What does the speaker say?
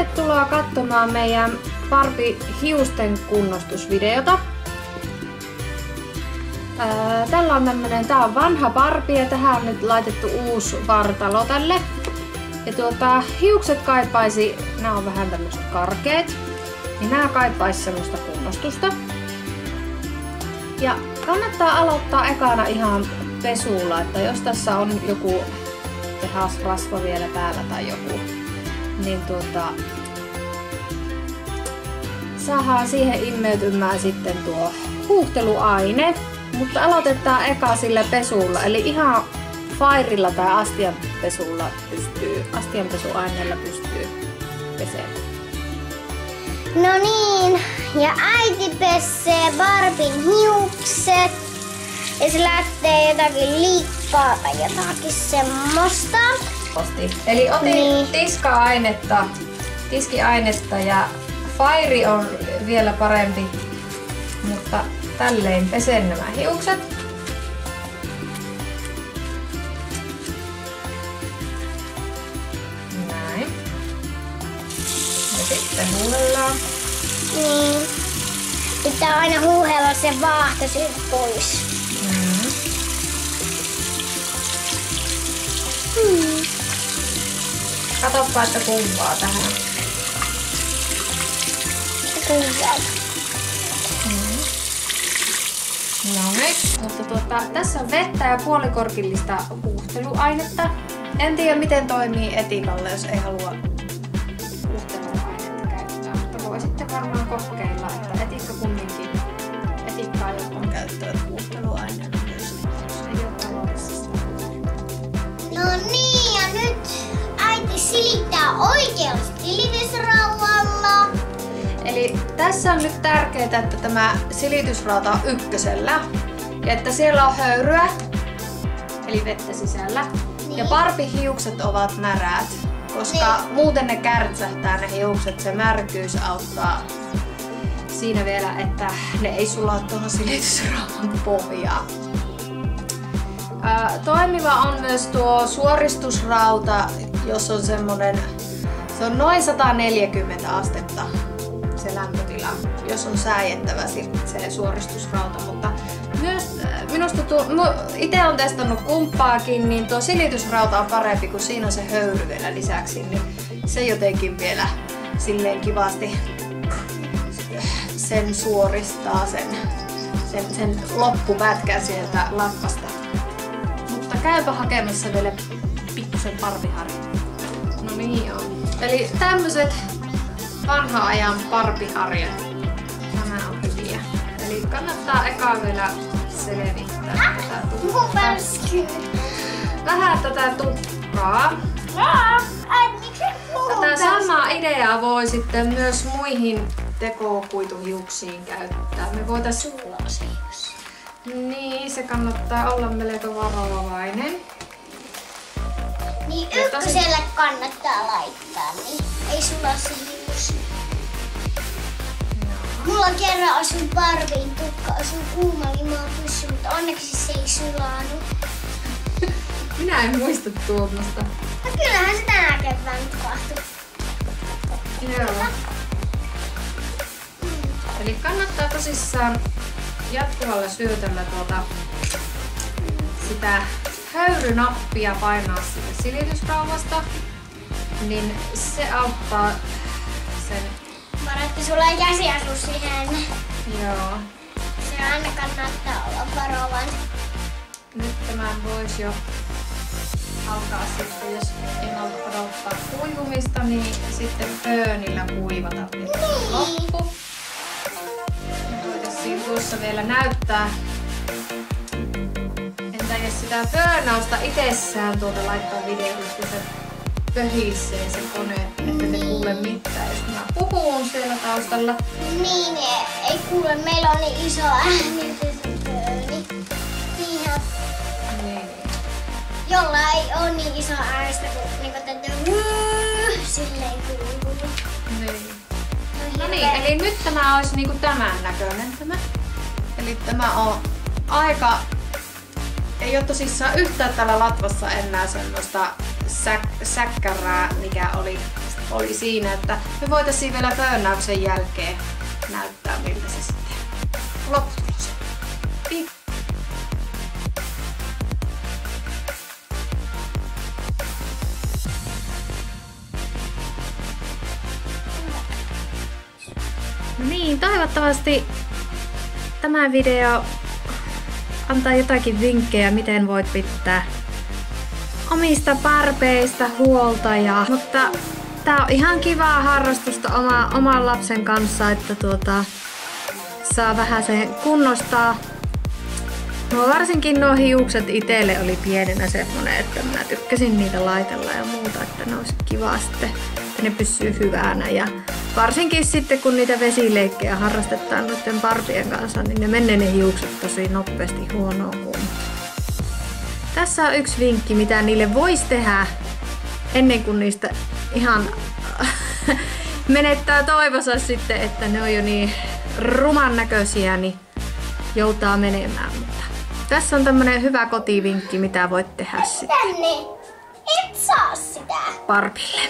Tervetuloa katsomaan meidän Barbie hiusten kunnostusvideota. Tällä on tää on vanha Barbie ja tähän on nyt laitettu uusi vartalo tälle. Ja hiukset kaipaisi, nämä on vähän tämmöiset karkeet, niin nämä kaipaisi semmoista kunnostusta. Ja kannattaa aloittaa ekana ihan pesulla, että jos tässä on joku tehasrasva vielä päällä tai joku, niin saadaan siihen immeytymään sitten tuo huuhteluaine. Mutta aloitetaan eka sillä pesulla, eli ihan fairilla tai astianpesuaineella pystyy pesemään. No niin, ja äiti pesee Barbin hiukset ja se lähtee jotakin liikkaa tai jotakin semmoista. Eli otin tiskiainetta ja fairi on vielä parempi, mutta tälleen pesen nämä hiukset. Näin. Ja sitten huuhellaan. Niin. Pitää aina huuhella se vaahto sieltä pois. Katoppa, että kumpaa tähän. Kuvaa. Noin, mutta tässä on vettä ja puolikorkillista huuhteluainetta. En tiedä miten toimii etikalle, jos ei halua huuhteluainetta käyttää, mutta voi sitten varmaan kokeilla, että etikka kumminkin etikkaa jotkut käyttöön huuhteluaineena myös, jos ei ole taloudellisesta. No niin, ja nyt äiti silittää oikealla silitysraudalla. Eli tässä on nyt tärkeää, että tämä silitysrauta on ykkösellä ja että siellä on höyryä, eli vettä sisällä. Niin. Ja Barbie-hiukset ovat märät, koska muuten ne kärtsähtää ne hiukset. Se märkyys auttaa siinä vielä, että ne ei sula tuohon silitysraudan pohjaan. Toimiva on myös tuo suoristusrauta, jos on semmonen, se on noin 140 astetta. Se lämpötila, jos on sääjettävä se suoristusrauta, mutta myös minusta itse olen testannut kumppaakin, niin tuo silitysrauta on parempi, kun siinä on se höyry vielä lisäksi, niin se jotenkin vielä silleen kivasti sen suoristaa sen loppupätkän sieltä latvasta. Mutta käypä hakemassa vielä pikkusen Barbie-harjan. No niin on. Eli tämmöset vanhan ajan Barbie-harjat. Nämä on hyviä. Eli kannattaa eka vielä selvittää tätä tukkaa. Vähän tätä tukkaa. Tätä samaa ideaa voi sitten myös muihin tekokuituhiuksiin käyttää. Me voitais niin, se kannattaa olla melko varovainen. Niin ykköselle kannattaa laittaa, niin ei sula se hius. Mulla kerran asui Barbien tukka, asui kuuma limapyssy, mutta onneksi se ei sulanut. Minä en muista tuommoista. No kyllähän se tänä keväänä tapahtui. Joo. Eli kannattaa tosissaan jatkuvalla syötöllä sitä höyrynappia painaa siitä silitysrauvasta, niin se auttaa sen. Varoitti, sulla ei käsi asu siihen. Joo. Se aina kannattaa olla varovainen. Nyt tämän voisi jo alkaa sitten, jos ennalta odottaa kuivumista, niin sitten föönillä kuivata loppu. Voitaisiin tuossa vielä näyttää. Entä jos sitä föönausta itsessään laittaa videolle, kun se pöhisee se kone, että te kuule mitään, jos mä puhun siellä taustalla. Niin, ei kuule, meillä on niin iso ääni se fööni. Niin. Jolla ei ole niin iso äänestä kuin tätä silleen kuuluu. Niin. No niin, eli nyt tämä olisi niinku tämän näköinen tämä. Eli tämä on aika. Ei ole tosissaan yhtään täällä latvassa enää semmoista säkkärää, mikä oli oli siinä, että me voitaisiin vielä burnnauksen jälkeen näyttää, miltä se sitten lopputulos. No niin, toivottavasti tämä video antaa jotakin vinkkejä, miten voit pitää omista parpeista huolta. Mutta tää on ihan kivaa harrastusta oman lapsen kanssa, että saa vähän sen kunnostaa. Varsinkin nuo hiukset itselle oli pienenä semmonen, että mä tykkäsin niitä laitella ja muuta, että ne olisi kiva sitten, että ne pysyy hyvänä. Ja varsinkin sitten kun niitä vesileikkejä harrastetaan noiden barbien kanssa, niin ne menee ne hiukset tosi nopeasti huonoon kuntoon. Tässä on yksi vinkki, mitä niille voisi tehdä ennen kuin niistä ihan menettää toivonsa sitten, että ne on jo niin ruman näköisiä, niin joutaa menemään. Mutta tässä on tämmönen hyvä kotivinkki, mitä voit tehdä sitten. Tänne! Et saa sitä! Barbille.